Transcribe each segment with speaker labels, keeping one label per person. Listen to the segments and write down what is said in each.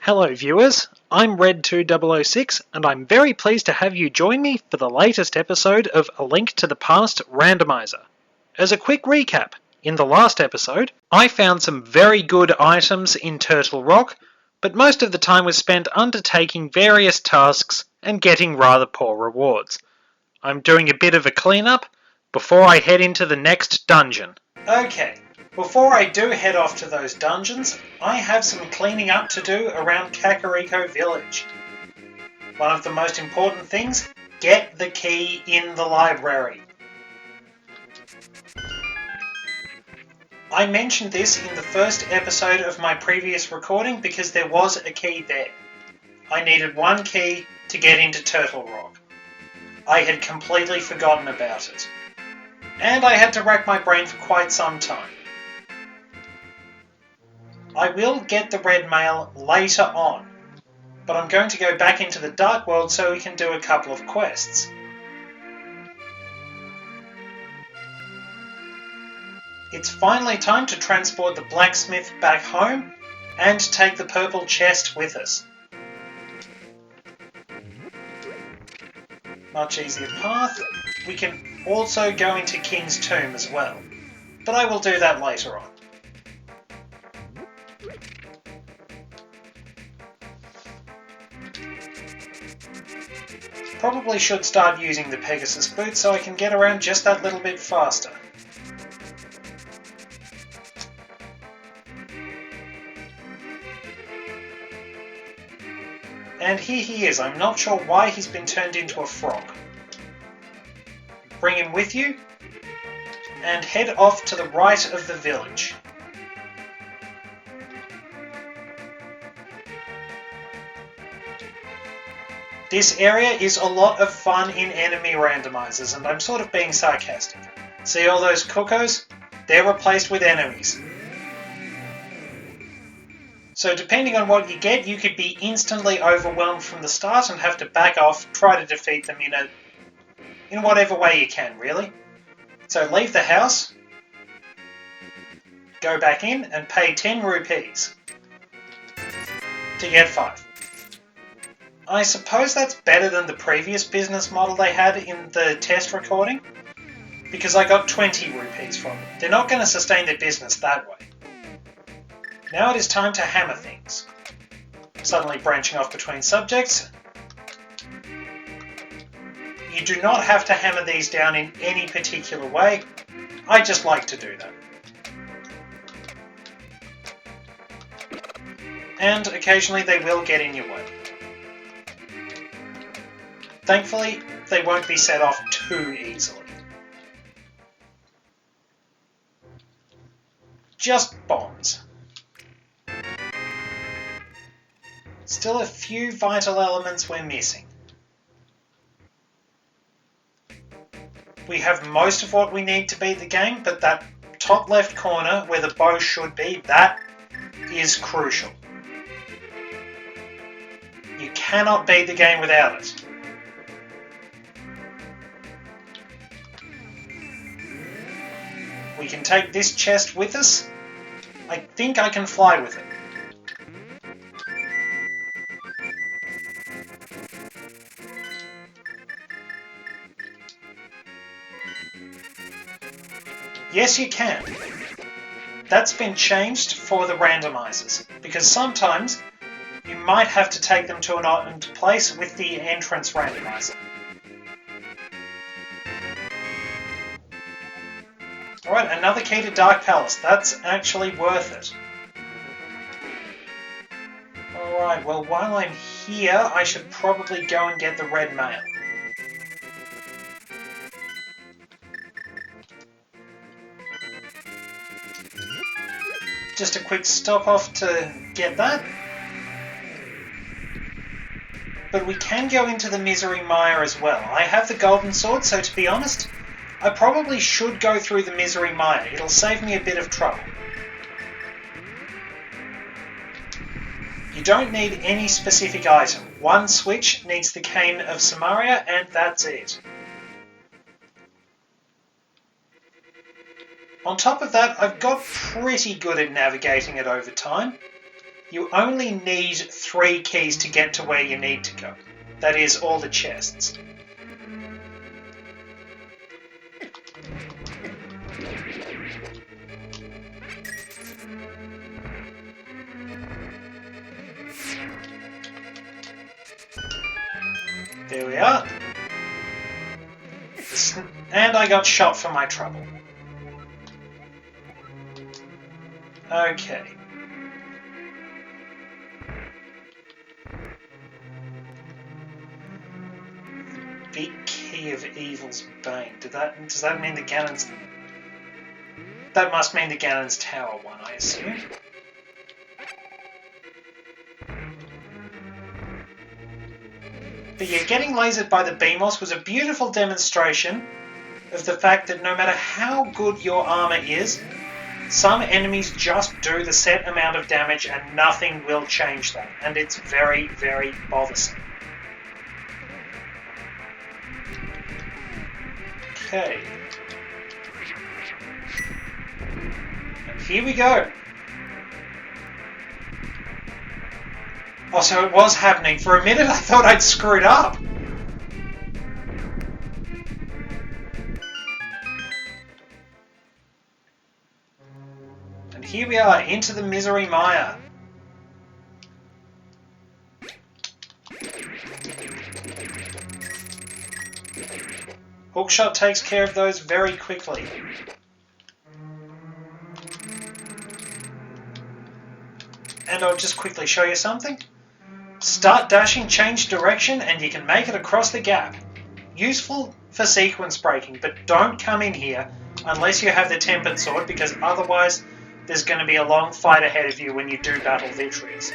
Speaker 1: Hello viewers, I'm Red2006 and I'm very pleased to have you join me for the latest episode of A Link to the Past Randomizer. As a quick recap, in the last episode, I found some very good items in Turtle Rock, but most of the time was spent undertaking various tasks and getting rather poor rewards. I'm doing a bit of a cleanup before I head into the next dungeon. Okay. Before I do head off to those dungeons, I have some cleaning up to do around Kakariko Village. One of the most important things, get the key in the library. I mentioned this in the first episode of my previous recording because there was a key there. I needed one key to get into Turtle Rock. I had completely forgotten about it. And I had to rack my brain for quite some time. I will get the red mail later on, but I'm going to go back into the Dark World so we can do a couple of quests. It's finally time to transport the blacksmith back home and take the purple chest with us. Much easier path. We can also go into King's Tomb as well, but I will do that later on. Probably should start using the Pegasus boot so I can get around just that little bit faster. And here he is. I'm not sure why he's been turned into a frog. Bring him with you and head off to the right of the village. This area is a lot of fun in enemy randomizers, and I'm sort of being sarcastic. See all those cuckoos? They're replaced with enemies. So depending on what you get, you could be instantly overwhelmed from the start and have to back off, try to defeat them in whatever way you can, really. So leave the house, go back in and pay 10 rupees to get 5. I suppose that's better than the previous business model they had in the test recording, because I got 20 rupees from it. They're not going to sustain their business that way. Now it is time to hammer things. Suddenly branching off between subjects. You do not have to hammer these down in any particular way. I just like to do that. And occasionally they will get in your way. Thankfully, they won't be set off too easily. Just bombs. Still a few vital elements we're missing. We have most of what we need to beat the game, but that top left corner where the bow should be, that is crucial. You cannot beat the game without it. We can take this chest with us. I think I can fly with it. Yes, you can. That's been changed for the randomizers, because sometimes you might have to take them to an odd place with the entrance randomizer. Alright, another key to Dark Palace. That's actually worth it. Alright, well while I'm here, I should probably go and get the red mail. Just a quick stop off to get that. But we can go into the Misery Mire as well. I have the golden sword, so to be honest, I probably should go through the Misery Mire. It'll save me a bit of trouble. You don't need any specific item. One switch needs the Cane of Samaria, and that's it. On top of that, I've got pretty good at navigating it over time. You only need 3 keys to get to where you need to go. That is, all the chests. There we are. And I got shot for my trouble. Okay. Big Key of Evil's Bane. Does that mean the Ganon's... That must mean the Ganon's Tower one, I assume. But yeah, getting lasered by the Beamos was a beautiful demonstration of the fact that no matter how good your armour is, some enemies just do the set amount of damage and nothing will change that. And it's very, very bothersome. Okay. And here we go. Oh, so it was happening. For a minute I thought I'd screwed up. And here we are, into the Misery Mire. Hookshot takes care of those very quickly. And I'll just quickly show you something. Start dashing, change direction, and you can make it across the gap. Useful for sequence breaking, but don't come in here unless you have the Tempered Sword, because otherwise there's going to be a long fight ahead of you when you do battle Vitreous.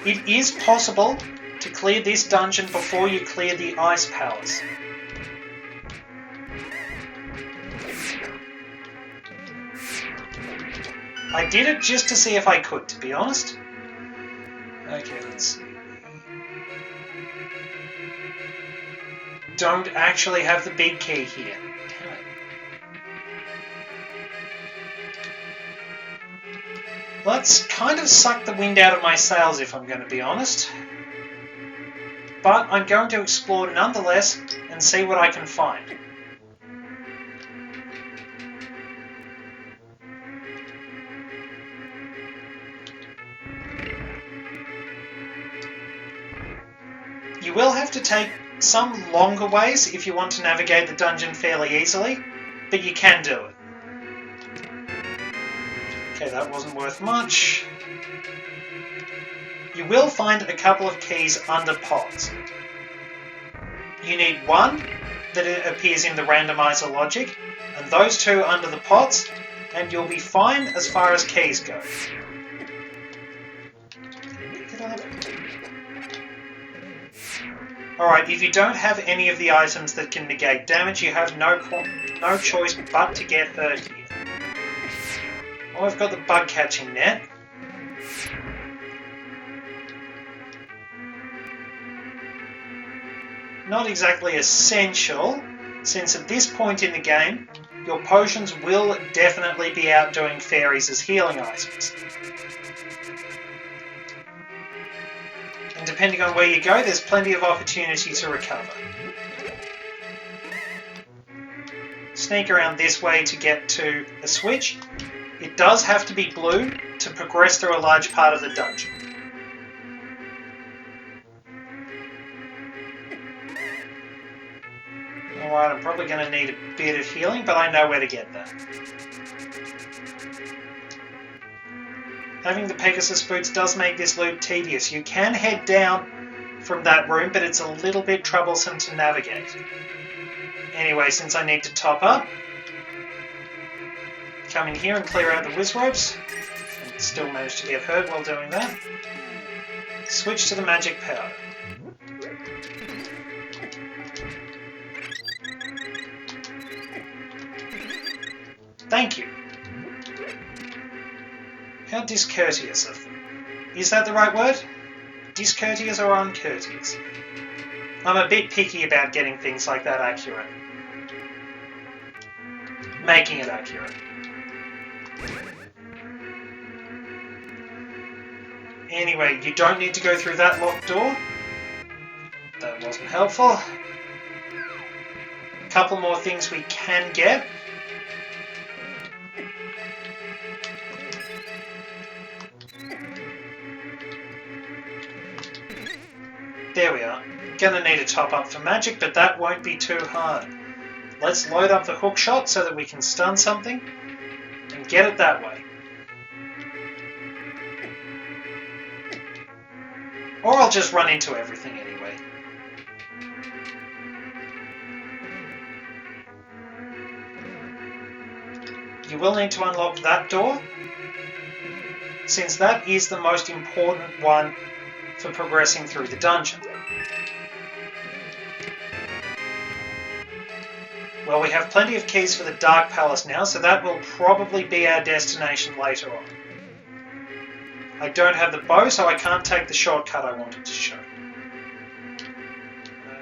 Speaker 1: It is possible to clear this dungeon before you clear the Ice Palace. I did it just to see if I could, to be honest. Okay, let's see. Don't actually have the big key here. Damn it. Let's kind of suck the wind out of my sails, if I'm going to be honest. But I'm going to explore nonetheless and see what I can find. You will have to take some longer ways if you want to navigate the dungeon fairly easily, but you can do it. Okay, that wasn't worth much. You will find a couple of keys under pots. You need one that appears in the randomizer logic, and those 2 under the pots, and you'll be fine as far as keys go. Pick it up. Alright, if you don't have any of the items that can negate damage, you have no choice but to get hurt here. Oh, I've got the bug catching net. Not exactly essential, since at this point in the game, your potions will definitely be outdoing fairies as healing items. And depending on where you go, there's plenty of opportunity to recover. Sneak around this way to get to a switch. It does have to be blue to progress through a large part of the dungeon. Alright, I'm probably going to need a bit of healing, but I know where to get that. Having the Pegasus boots does make this loop tedious. You can head down from that room, but it's a little bit troublesome to navigate. Anyway, since I need to top up, come in here and clear out the whiz ropes. And still manage to get hurt while doing that. Switch to the magic powder. Thank you. How discourteous of them. Is that the right word? Discourteous or uncourteous? I'm a bit picky about getting things like that accurate. Making it accurate. Anyway, you don't need to go through that locked door. That wasn't helpful. A couple more things we can get. There we are. Gonna need a top up for magic, but that won't be too hard. Let's load up the hook shot so that we can stun something and get it that way. Or I'll just run into everything anyway. You will need to unlock that door, since that is the most important one for progressing through the dungeon. Well, we have plenty of keys for the Dark Palace now, so that will probably be our destination later on. I don't have the bow, so I can't take the shortcut I wanted to show.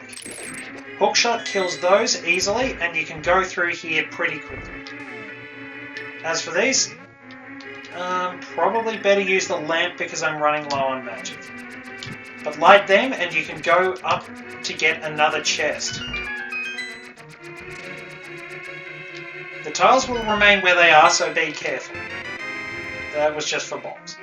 Speaker 1: Okay. Hookshot kills those easily, and you can go through here pretty quickly. As for these, probably better use the lamp because I'm running low on magic. But light them and you can go up to get another chest. The tiles will remain where they are, so be careful. That was just for bombs.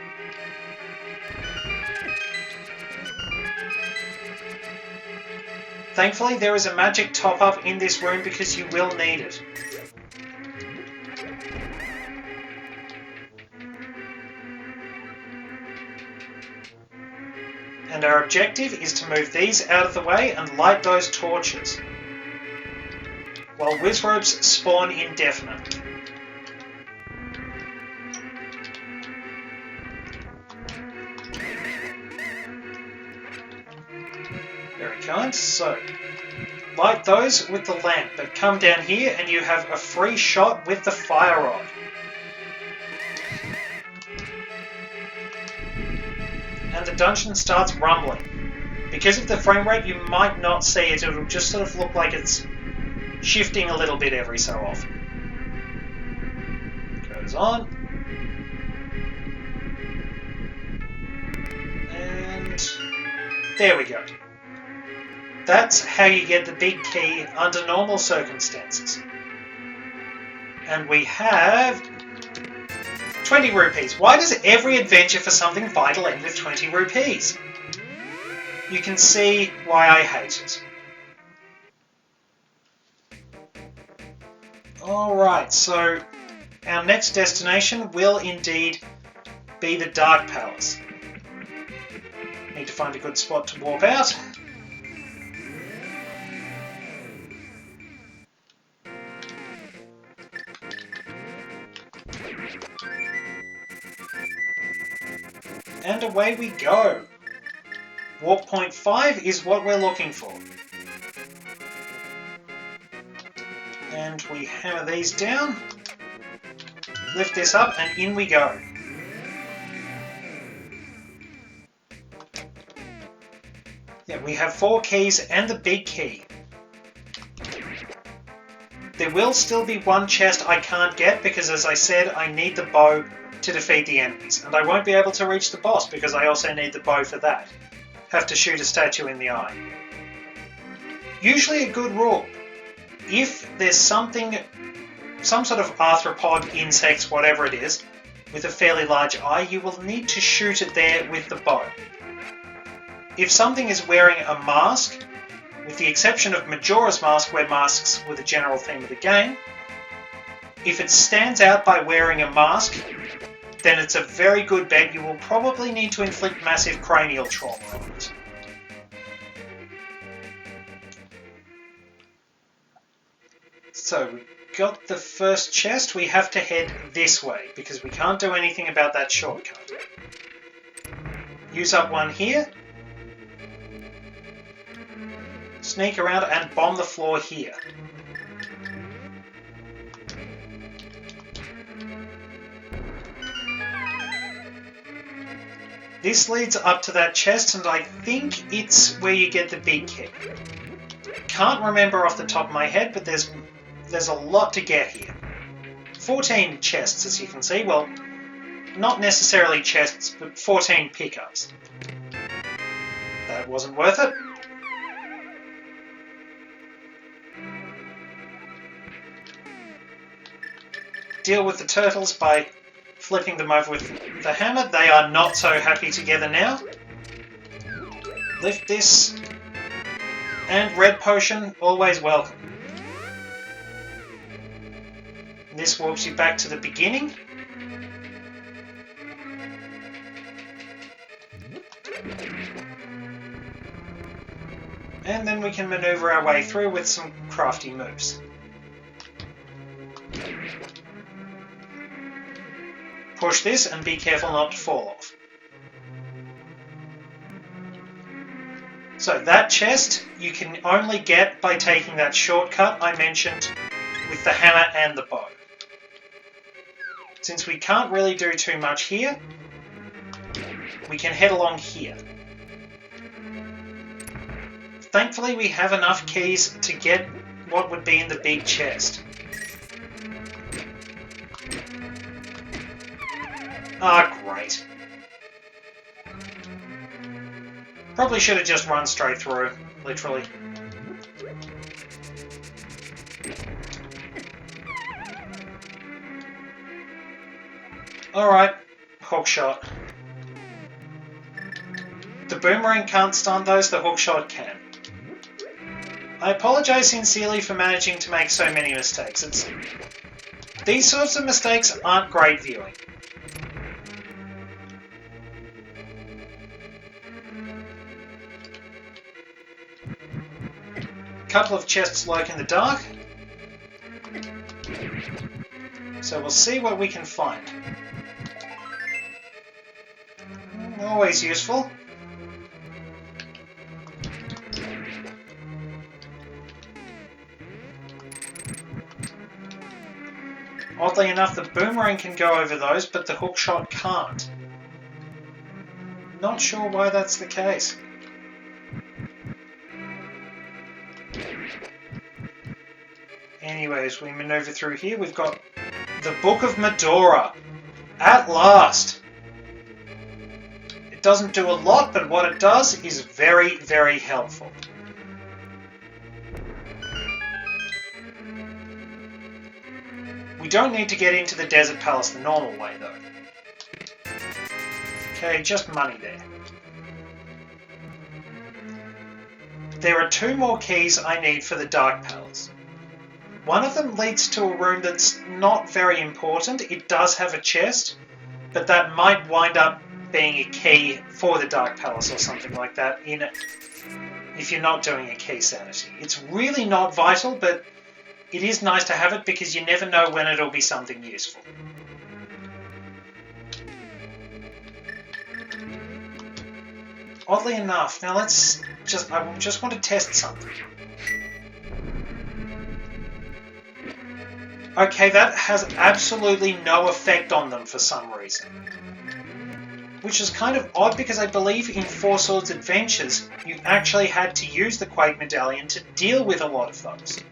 Speaker 1: Thankfully, there is a magic top-up in this room because you will need it. And our objective is to move these out of the way and light those torches, while Wizrobes spawn indefinitely. Very kind. So, light those with the lamp, but come down here and you have a free shot with the fire rod. And the dungeon starts rumbling. Because of the frame rate, you might not see it. It'll just sort of look like it's shifting a little bit every so often. Goes on. And there we go. That's how you get the big key under normal circumstances. And we have 20 rupees. Why does every adventure for something vital end with 20 rupees? You can see why I hate it. Alright, so our next destination will indeed be the Dark Palace. Need to find a good spot to warp out. And away we go. Warp point 5 is what we're looking for. And we hammer these down, lift this up, and in we go. Yeah, we have 4 keys and the big key. There will still be one chest I can't get because, as I said, I need the bow to defeat the enemies, and I won't be able to reach the boss because I also need the bow for that. Have to shoot a statue in the eye. Usually a good rule. If there's something, some sort of arthropod, insect, whatever it is, with a fairly large eye, you will need to shoot it there with the bow. If something is wearing a mask, with the exception of Majora's Mask, where masks were the general theme of the game, if it stands out by wearing a mask, then it's a very good bet you will probably need to inflict massive cranial trauma on it. So we got the first chest. We have to head this way because we can't do anything about that shortcut. Use up one here. Sneak around and bomb the floor here. This leads up to that chest, and I think it's where you get the big key. Can't remember off the top of my head, but there's a lot to get here. 14 chests, as you can see. Well, not necessarily chests, but 14 pickups. That wasn't worth it. Deal with the turtles by flipping them over with the hammer. They are not so happy together now. Lift this. And red potion, always welcome. This warps you back to the beginning. And then we can maneuver our way through with some crafty moves. Push this and be careful not to fall off. So that chest you can only get by taking that shortcut I mentioned with the hammer and the bow. Since we can't really do too much here, we can head along here. Thankfully we have enough keys to get what would be in the big chest. Ah, great. Probably should have just run straight through, literally. Alright, hookshot. The boomerang can't stun those, the hookshot can. I apologise sincerely for managing to make so many mistakes. These sorts of mistakes aren't great viewing. Couple of chests lurk in the dark, so we'll see what we can find. Always useful. Oddly enough, the boomerang can go over those, but the hookshot can't. Not sure why that's the case. Anyways, we maneuver through here. We've got the Book of Medora. At last! It doesn't do a lot, but what it does is very, very helpful. We don't need to get into the Desert Palace the normal way, though. Okay, just money there. There are 2 more keys I need for the Dark Palace. One of them leads to a room that's not very important. It does have a chest, but that might wind up being a key for the Dark Palace or something like that in it, if you're not doing a key sanity. It's really not vital, but it is nice to have it because you never know when it'll be something useful. Oddly enough, now I just want to test something. Okay, that has absolutely no effect on them for some reason. Which is kind of odd because I believe in Four Swords Adventures you actually had to use the Quake Medallion to deal with a lot of those.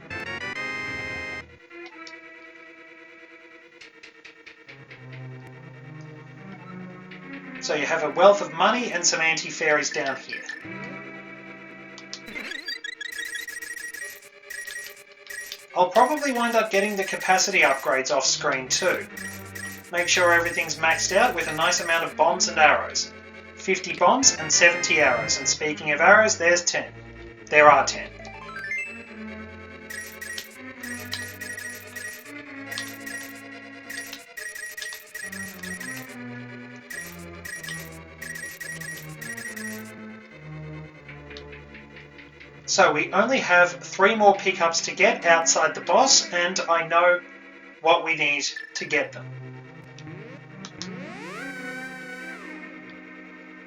Speaker 1: So you have a wealth of money and some anti-fairies down here. I'll probably wind up getting the capacity upgrades off screen too. Make sure everything's maxed out with a nice amount of bombs and arrows. 50 bombs and 70 arrows, and speaking of arrows, there's 10. There are 10. So we only have 3 more pickups to get outside the boss, and I know what we need to get them.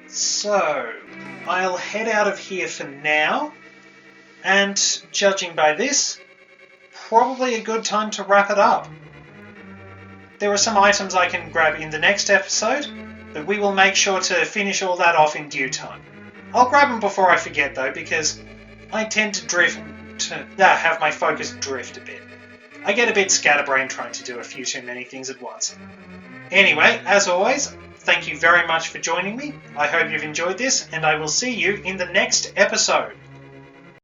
Speaker 1: So, I'll head out of here for now, and judging by this, probably a good time to wrap it up. There are some items I can grab in the next episode, But we will make sure to finish all that off in due time. I'll grab them before I forget though, because I tend to have my focus drift a bit. I get a bit scatterbrained trying to do a few too many things at once. Anyway, as always, thank you very much for joining me. I hope you've enjoyed this, and I will see you in the next episode.